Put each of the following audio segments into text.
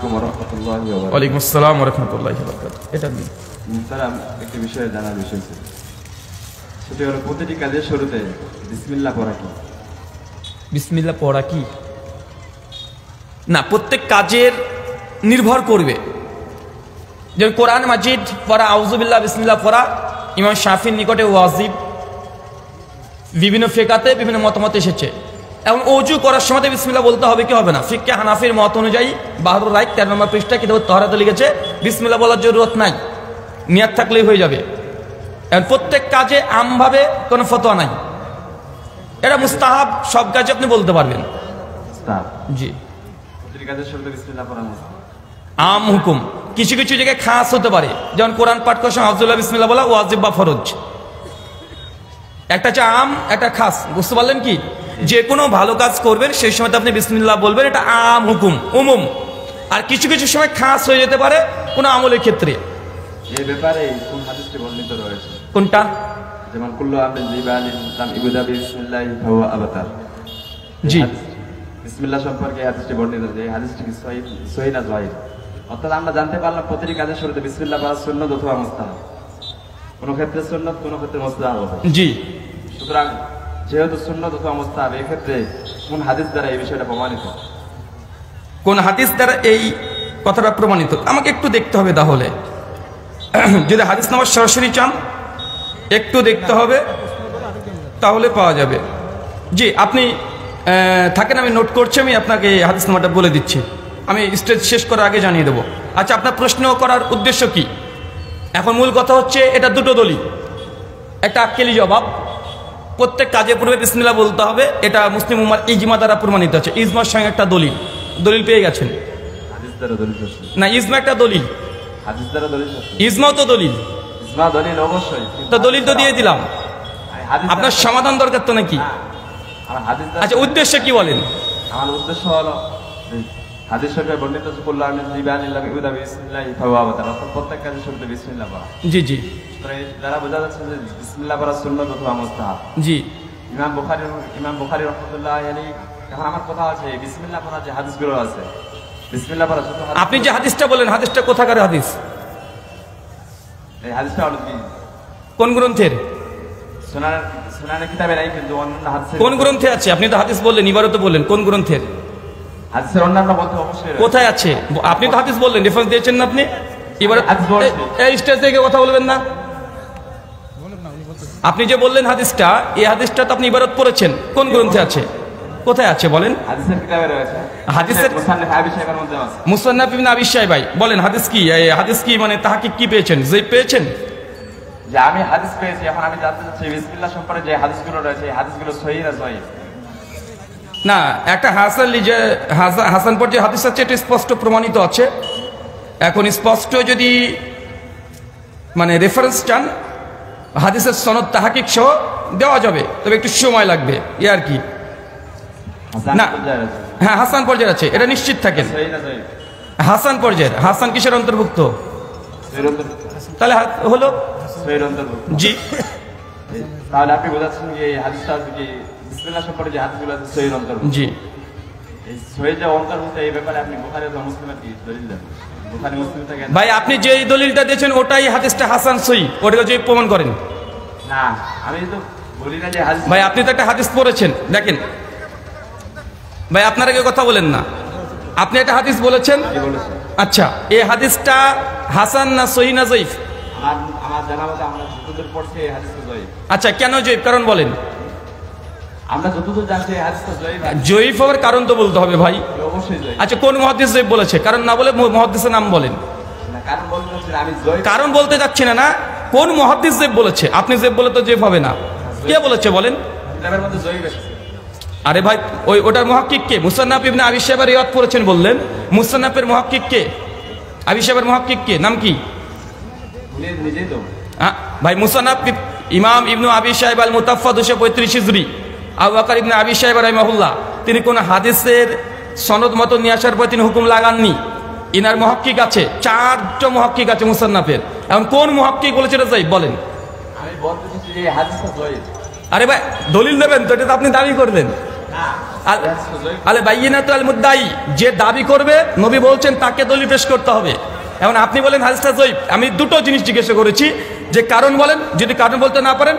আলাইকুম ওয়া রাহমাতুল্লাহি ওয়া বারাকাতুহু। ওয়ালাইকুম আসসালাম ওয়া রাহমাতুল্লাহি ওয়া বারাকাতুহু। এটা দিন মুহতারাম, একটি বিষয়ে জানার বিষয় ছিল, সেটা হলো প্রতিটি কাজের শুরুতে বিসমিল্লাহ পড়া কি? বিসমিল্লাহ পড়া কি না, প্রত্যেক কাজের নির্ভর করবে। যেমন কোরআন মাজিদ পড়া, আউযুবিল্লাহ বিসমিল্লাহ পড়া ইমাম শাফির নিকটে ওয়াজিব, বিভিন্ন ফিকাতে বিভিন্ন মতামত এসেছে। এবং ওযু করার সময় বিসমিল্লাহ বলতে হবে কি হবে না, ফিকহে হানাফির মত অনুযায়ী বাহাদুর রায় 13 নম্বর পৃষ্ঠা কিতাবুত তাহারাতে লিখেছে বিসমিল্লাহ বলার জরুরত নাই, নিয়াত থাকলেই হয়ে যাবে। এবং প্রত্যেক কাজে আমভাবে কোনো ফতোয়া নাই, এটা মুস্তাহাব, সব কাজে আপনি বলতে পারবেন। মুস্তাহাব, জি। প্রতিটি কাজের শুরুতে বিসমিল্লাহ পড়া মুস্তাহাব। আম হুকুম, কিছু কিছু জায়গায় খাস হতে পারে, যেমন কোরআন পাঠ করার সময় আউযুবিল্লাহ বিসমিল্লাহ বলা ওয়াজিব বা ফরজ। একটা হচ্ছে আম, একটা খাস, বুঝতে পারলেন কি? যে কোনো ভালো কাজ করবেন সেই সময় আপনি বিসমিল্লাহ বলবেন, এটা আম হুকুম, উমুম। আর কিছু কিছু সময় খাস হয়ে যেতে পারে কোনো আমলের ক্ষেত্রে। এই ব্যাপারে কোন হাদিসটি বর্ণিত রয়েছে? কোনটা? যেমন কুল্লু আমরিন জিবালিন তাম ইবুদা বিসমিল্লাহি ফাহুয়া আবতার। জি, বিসমিল্লাহ সম্পর্কে হাদিসটি বর্ণিত, যে হাদিসটি কি সহিহ না যায়িফ? অর্থাৎ আমরা জানতে পারলাম প্রতিটি কাজের শুরুতে বিসমিল্লাহ পড়া সুন্নাত অথবা মুস্তাহাব। কোন ক্ষেত্রে সুন্নাত, কোন ক্ষেত্রে মুস্তাহাব হবে। জি। সুতরাং যেহেতু সুন্নাত অথবা মুস্তাহাব, এই ক্ষেত্রে কোন হাদিস দ্বারা এই বিষয়টা প্রমাণিত? কোন হাদিস দ্বারা এই কথাটা প্রমাণিত আমাকে একটু দেখতে হবে। তাহলে যদি হাদিস নাম্বার সরাসরি চান একটু দেখতে হবে, তাহলে পাওয়া যাবে। জি, আপনি থাকেন, আমি নোট করছি, আমি আপনাকে হাদিস নাম্বারটা বলে দিচ্ছি, আমি স্টেজ শেষ করার আগে জানিয়ে দেবো। আচ্ছা, আপনার প্রশ্ন করার উদ্দেশ্য কি? এখন মূল কথা হচ্ছে এটা দুটো দলিল, একটা আক্কেলি জবাব। প্রত্যেক কাজে পূর্বে বিসমিল্লাহ বলতে হবে, এটা মুসলিম উম্মার ইজমা দ্বারা প্রমাণিত আছে। ইজমার সঙ্গে একটা দলিল পেয়ে গেছেন হাদিস দ্বারা দলিল আছে না? ইজমা একটা দলিল, হাদিস দ্বারা দলিল আছে। ইজমাও তো দলিল। ইজমা দলিল অবশ্যই, তো দলিল তো দিয়ে দিলাম, আপনার সমাধান দরকার তো নাকি? আমার হাদিস দ্বারা, আচ্ছা, উদ্দেশ্য কি বলেন? আমার উদ্দেশ্য হলো হাদিস শরীফে বর্ণিত আছে কুল্লু আমরিন জিবালিন তাম ইবুদা বিসমিল্লাহি ফাহুয়া আবতার, অর্থাৎ প্রত্যেক কাজের শুরুতে বিসমিল্লাহ পড়া। জি জি দ্বারা বোঝা যাচ্ছে যে বিসমিল্লাহ পড়া সুন্নাত অথবা মুস্তাহাব। জি। ইমাম বুখারী রাহমাতুল্লাহি আলাইহি, এখন আমার কথা আছে বিসমিল্লাহ পড়া যে হাদিসগুলো আছে, বিসমিল্লাহ পড়া শুধু আপনি যে হাদিসটা বলেন, হাদিসটা কোথাকার হাদিস? এই হাদিসটা হলো কি কোন গ্রন্থের? সুনানের কিতাবে নাই, কিন্তু অন্যান্য হাদিসে। কোন গ্রন্থে আছে? আপনি তো হাদিস বললেন, ইবারত বললেন, কোন গ্রন্থের? হাদিসের অন্যান্য গ্রন্থে অবশ্যই রয়েছে। কোথায় আছে? আপনি তো হাদিস বললেন, রেফারেন্স দিয়েছেন না আপনি? ইবারত এই স্টেজ থেকে কথা বলবেন না। আপনি যে বললেন হাদিসটা, এই হাদিসটা তো আপনি ইবারত পড়েছেন, কোন গ্রন্থে আছে? কোথায় আছে বলেন? হাদিসের কিতাবে রয়েছে, হাদিসের মুসান্নাফ আবি শাইবার মধ্যে আছে। মুসান্নাফ ইবনে আবি শাইবা, বলেন হাদিস কি? হাদিস কি মানে তাহকিক কি পেয়েছেন? যে পেয়েছেন যে আমি হাদিস পেয়েছি, এখন আমি জানতে চাচ্ছি বিসমিল্লাহ সম্পর্কে যে হাদিসগুলো রয়েছে, এই হাদিসগুলো সহিহ না যায়িফ? না, একটা হাসান পর যে হাদিস আছে এটা স্পষ্ট প্রমাণিত আছে। এখন স্পষ্ট যদি মানে রেফারেন্স চান, হাদিসের সনদ তাহকিক সহ দেওয়া যাবে, তবে একটু সময় লাগবে, এ আর কি। না, হ্যাঁ, হাসান পর্যায়ের আছে, এটা নিশ্চিত থাকেন। হাসান পর্যায়ের, হাসান কিসের অন্তর্ভুক্ত? তাহলে হলো জি। তাহলে আপনি বোঝাচ্ছেন যে এই হাদিসটা কি বিসমিল্লাহ সম্পর্কে যে হাদিসগুলো আছে সহিহ অন্তর্ভুক্ত? জি। এই সহিহ যে অন্তর্ভুক্ত, এই ব্যাপারে আপনি বুখারী ও মুসলিমের কি দলিল দেন? বুখারী মুসলিম থেকে ভাই, আপনি যে দলিলটা দিয়েছেন ওটাই হাদিসটা হাসান সহিহ, ওটাকে যে প্রমাণ করেন। না, আমি তো বলি না যে হাদিস। ভাই, আপনি তো একটা হাদিস পড়েছেন, দেখেন ভাই, আপনারা কেউ কথা বলেন না। আপনি একটা হাদিস বলেছেন, আচ্ছা, এই হাদিসটা হাসান না সহিহ না যায়িফ? আমার জানা মতে আমরা যতদূর পড়ছি এই হাদিসটা যায়িফ। আচ্ছা, কেন যায়িফ? কারণ বলেন। আমরা যতদূর জানছি এই হাদিসটা যায়িফ। যায়িফ হওয়ার কারণ তো বলতে হবে ভাই। অবশ্যই যায়িফ। আচ্ছা, কোন মুহাদ্দিস যায়িফ বলেছে? কারণ না বলে মুহাদ্দিসের নাম বলেন। না, কারণ বলতে যাচ্ছি না, আমি যায়িফ কারণ বলতে যাচ্ছি না। কোন মুহাদ্দিস যায়িফ বলেছে? আপনি যায়িফ বলে তো যায়িফ হবে না। কে বলেছে বলেন? কিতাবের মধ্যে যায়িফ আছে। আরে ভাই, ওটার মুহাক্কিক কে? মুসান্নাফ ইবনে আবি শাইবা রিওয়ায়াত করেছেন বললেন, মুসান্নাফের মুহাক্কিক কে? আবি শাইবার মুহাক্কিক কে? নাম কি? নিজেই তো ভাই, মুসান্নাফ ইমাম ইবনে আবি শাইবা আল মুতাফা 235 হিজরি, আবু বকর ইবনে আবি শাইবা রাহিমাহুল্লাহ, তিনি কোন হাদিসের সনদ মত নিয়ে আসার পর তিনি হুকুম লাগাননি। ইনার মুহাক্কিক আছে, 4টা মুহাক্কিক আছে মুসান্নাফের। এখন কোন মুহাক্কিক বলেছে এটা যায়িফ বলেন? আমি বলতে চাচ্ছি যে এই হাদিসটা যায়িফ। আরে ভাই, দলিল দেবেন তো, এটা তো আপনি দাবি করবেন। আলে বাইয়িনাতু আল মুদ্দাই, যে দাবি করবে নবী বলছেন তাকে দলিল পেশ করতে হবে। এখন আপনি বলেন হাদিসটা জয়ীফ। আমি দুটো জিনিস জিজ্ঞাসা করেছি, যে কারণ বলেন, যদি কারণ বলতে না পারেন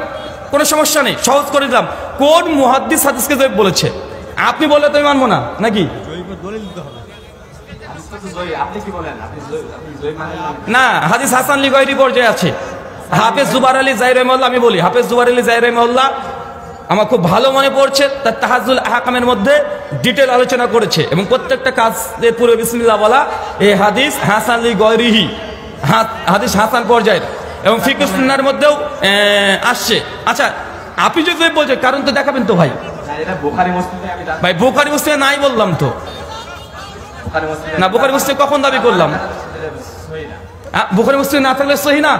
কোনো সমস্যা নেই, সহজ করে দিলাম। কোন মুহাদ্দিস হাদিসকে জয়ীফ বলেছে? আপনি বললে তো আমি মানবো না, নাকি? না, হাদিস হাসান লি গায়রি পর্যায়ে আছে। হাফেজ জুবাইর আলী জাহির রাহিমাহুল্লাহ, আমি বলি হাফেজ জুবাইর আলী জাহির রাহিমাহুল্লাহ, আমার খুব ভালো মনে পড়ছে, তার তাহাজ্জুল আহকামের মধ্যে ডিটেল আলোচনা করেছে এবং প্রত্যেকটা কাজের পুরো বিসমিল্লাহ বলা এই হাদিস হাসান লি গায়রিহি, হাদিস হাসান পর্যায়ের, এবং ফিকহ সুন্নাহর মধ্যেও আসছে। আচ্ছা, আপনি যদি বলছেন কারণ তো দেখাবেন তো ভাই। ভাই বুখারী মুসলিমে নাই বললাম তো না, বুখারী মুসলিম কখন দাবি করলাম? বুখারী মুসলিম না থাকলে সহিহ না?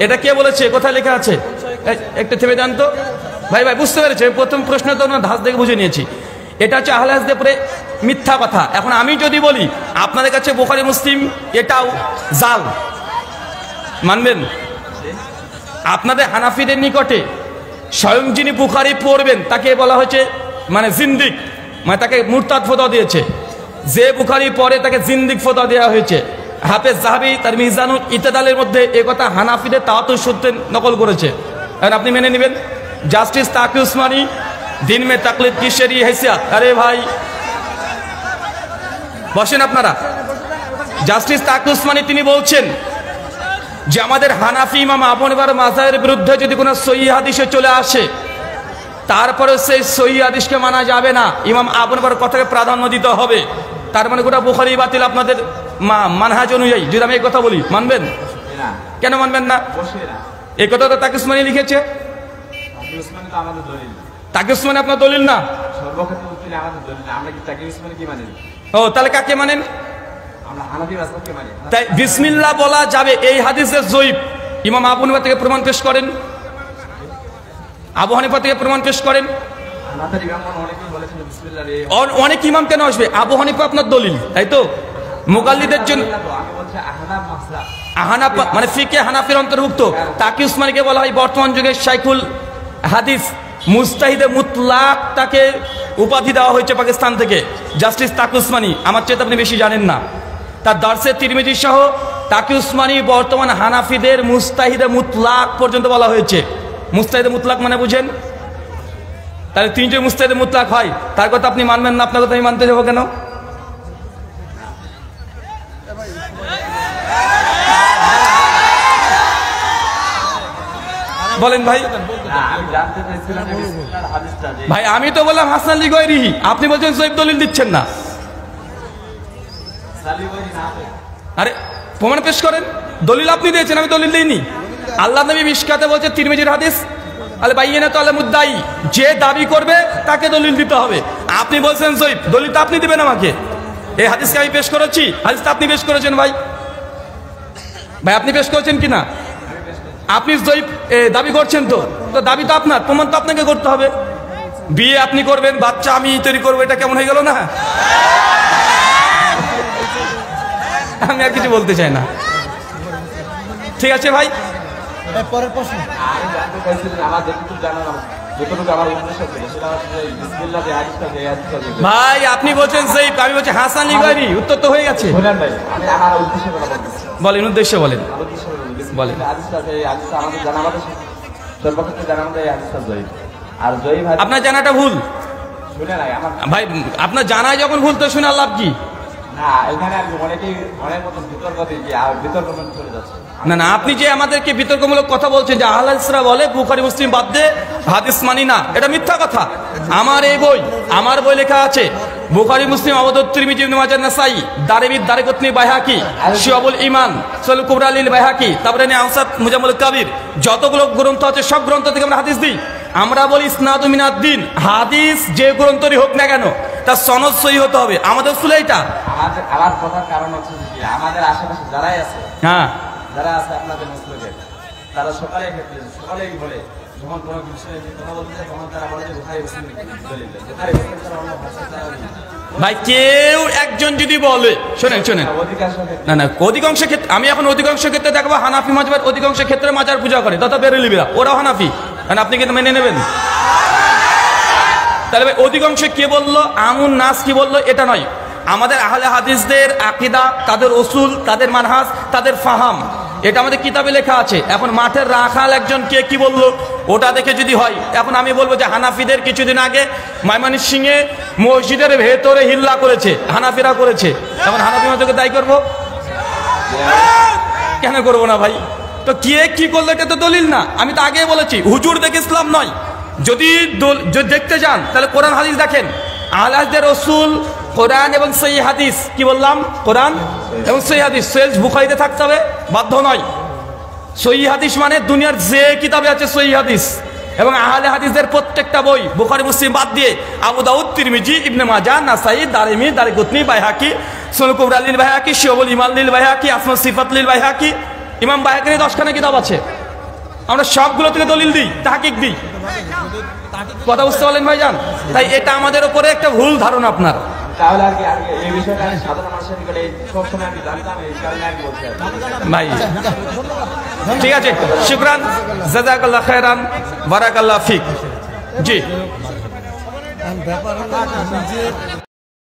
এটা কে বলেছে? কোথায় লেখা আছে? একটা থেমে যান তো ভাই। ভাই বুঝতে পেরেছে, প্রথম প্রশ্ন তো ধাঁচ দেখে বুঝে নিয়েছি। এটা হচ্ছে আহলে হাদিসদের পরে মিথ্যা কথা। এখন আমি যদি বলি আপনাদের কাছে বুখারী মুসলিম এটাও জাল, মানবেন? আপনাদের হানাফিদের নিকটে স্বয়ং যিনি বুখারী পড়বেন তাকে বলা হয়েছে মানে জিন্দিক, মানে তাকে মুরতাদ ফতোয়া দিয়েছে। যে বুখারী পড়ে তাকে জিন্দিক ফতোয়া দেওয়া হয়েছে। হাফেজ যাহাবি তার মিজানুল ইতিদালের মধ্যে এই কথা হানাফিদের তাওয়াতুর সূত্রে নকল করেছে। এখন আপনি মেনে নেবেন? জাস্টিস তাকি উসমানী দিন মে তাকলিদ কি শরঈ हैसियत। আরে ভাই বসেন আপনারা। জাস্টিস তাকি উসমানী তিনি বলছেন যে আমাদের হানাফি ইমাম আবু হানিফার মাযহাবের বিরুদ্ধে যদি কোনো সহিহ হাদিসে চলে আসে, তারপরে সেই সহিহ হাদিসকে মানা যাবে না, ইমাম আবু হানিফার কথাকে প্রাধান্য দিতে হবে। তার মানে গোটা বুখারী বাতিল আপনাদের মানহাজ অনুযায়ী। যদি আমি এই কথা বলি মানবেন? কেন মানবেন না? এই কথা তো তাকি উসমানী লিখেছে। তাকি উসমানী আপনার দলিল না? ও তাহলে কাকে মানেন? তাই বিসমিল্লাহ বলা যাবে এই হাদিসের জয়ীফ। ইমাম আবু হানিফা থেকে প্রমাণ পেশ করেন, আবু হানিফা থেকে প্রমাণ পেশ করেন। অনেক ইমাম কেন আসবে? আবু হানিফা আপনার দলিল, তাই তো? মুকাল্লিদের জন্য আহনাফ মানে ফিকে হানাফির অন্তর্ভুক্ত। তাকি উসমানীকে বলা হয় বর্তমান যুগের শাইখুল হাদিস, মুস্তাহিদে মুতলাক তাকে উপাধি দেওয়া হয়েছে পাকিস্তান থেকে। জাস্টিস তাকি উসমানী, আমার চেয়ে আপনি বেশি জানেন না। তার দারসে তিরমিজি সহ তাকি উসমানী বর্তমান হানাফিদের মুস্তাহিদে মুতলাক পর্যন্ত বলা হয়েছে। মুস্তাহিদে মুতলাক মানে বুঝেন? তাহলে তিনটে মুস্তাহিদে মুতলাক হয়, তার কথা আপনি মানবেন না, আপনার কথা আমি মানতে যাবো কেন? বলেন ভাই। ভাই আমি তো বললাম হাসান লি গায়রিহি, আপনি বলছেন জয়ীফ, দলিল দিচ্ছেন না। আরে প্রমাণ পেশ করেন। দলিল আপনি দিয়েছেন, আমি দলিল দিইনি। আল্লাহ নবী মিশকাতে বলছে তিরমিজির হাদিস, আলে বাইয়িনাতু আল মুদ্দাই, যে দাবি করবে তাকে দলিল দিতে হবে। আপনি বলছেন জয়ীফ, দলিল তো আপনি দিবেন আমাকে। এই হাদিসকে আমি পেশ করেছি, হাদিসটা আপনি পেশ করেছেন ভাই। ভাই আপনি পেশ করেছেন কিনা? আপনি জয়ীফ দাবি করছেন তো, তো দাবি তো আপনার, প্রমাণ তো আপনাকে করতে হবে। বিয়ে আপনি করবেন, বাচ্চা আমি তৈরি করবো, এটা কেমন হয়ে গেল না? আমি আর কিছু বলতে চাই না। ঠিক আছে ভাই। পরের প্রশ্ন ভাই আপনি বলছেন জয়ীফ, আমি বলছি হাসান লি গায়রি, উত্তর তো হয়ে গেছে। বলেন উদ্দেশ্য বলেন। বলেন। আপনার জানাটা ভুল ভাই, আপনার জানা যখন ভুল তো শুনে লাভ কি? না না, আপনি যে আমাদেরকে বিতর্কমূলক কথা বলছেন যে আহলে হাদিসরা বলে বুখারী মুসলিম বাদ দিয়ে হাদিস মানি না, এটা মিথ্যা কথা। আমার বই লেখা আছে বুখারী মুসলিম, আবু দাউদ, তিরমিজি, ইবনে মাজাহ, নাসাই, দারিমি, দারিকুতনি, বাইহাকি, শুআবুল ঈমান, সুনানুল কুবরা লিল বাইহাকি, তাবরানী, আওসাত, মুজাম্মুল কাবির, যতগুলো গ্রন্থ আছে সব গ্রন্থ থেকে আমরা হাদিস দিই। আমরা বলি ইসনাদু মিনাদ দ্বীন, হাদিস যে গ্রন্থই হোক না কেন তার সনদ সহি হতে হবে। আমাদের উসুল এইটা। আমার কথার কারণ হচ্ছে যে আমাদের আশেপাশে যারাই আছে, হ্যাঁ যারা আছে আপনাদের মুসলিমের, তারা সকালেই বলে যখন কোনো বিষয়ে কথা বলতে যায় তখন তারা বলে যে বুখারী মুসলিম দলিল, বুখারী মুসলিম ছাড়া অন্য ভাষা ভাই কেউ একজন যদি বলে, শোনেন না না, অধিকাংশ ক্ষেত্রে আমি এখন অধিকাংশ ক্ষেত্রে দেখবো হানাফি মাযহাবের অধিকাংশ ক্ষেত্রে মাজার পূজা করে, তথা বেরেলিরা, ওরাও হানাফি। কারণ আপনি কিন্তু মেনে নেবেন। তাহলে ভাই অধিকাংশ কে বললো, আমুন নাস কি বললো এটা নয়, আমাদের আহলে হাদিসদের আকীদা, তাদের উসুল, তাদের মানহাজ, তাদের ফাহাম, এটা আমাদের কিতাবে লেখা আছে। এখন মাঠের রাখাল একজন কে কি বললো ওটা দেখে যদি হয়, এখন আমি বলবো যে হানাফিদের কিছুদিন আগে ময়মনসিংহে মসজিদের ভেতরে হিল্লা করেছে, হানাফিরা করেছে, এখন হানাফি মাযহাবকে দায়ী করবো? কেন করবো না ভাই? তো কে কি করলো এটা তো দলিল না। আমি তো আগেই বলেছি হুজুর দেখে ইসলাম নয়। যদি দেখতে যান তাহলে কোরআন হাদিস দেখেন। আহলে হাদিসদের রাসূল কোরআন এবং সহিহ হাদিস, কি বললাম, কোরআন এবং সহিহ হাদিস সহিহ বুখারীতে থাকতে হবে বাধ্য নয়। সহিহ হাদিস মানে দুনিয়ার যে কিতাবে আছে সহিহ হাদিস, এবং আহলে হাদিসদের প্রত্যেকটা বই বুখারী মুসলিম বাদ দিয়ে আবু দাউদ, তিরমিজি, ইবনে মাজাহ, নাসাঈ, দারিমি, দারিকুতনি, বাইহাকি, সুনান কুবরা লিল বাইহাকি, শুআবুল ঈমান লিল বাইহাকি, আসমা সিফাত লিল বাইহাকি, ইমাম বাইহাকির 10খানা কিতাব আছে। আমরা সবগুলো থেকে দলিল দিই, তাহকিক দিই। কথা বুঝতে পারলেন ভাইজান? তাই এটা আমাদের উপরে একটা ভুল ধারণা আপনার। তাহলে আর কি এই বিষয়টা সাধারণ মানুষের নিকটে সবসময় আমি জানতাম, এই কারণে আমি বলছি ভাই। ঠিক আছে, শুকরান, জাযাকাল্লাহ খায়রান, বারাকাল্লাহ ফিক। জি।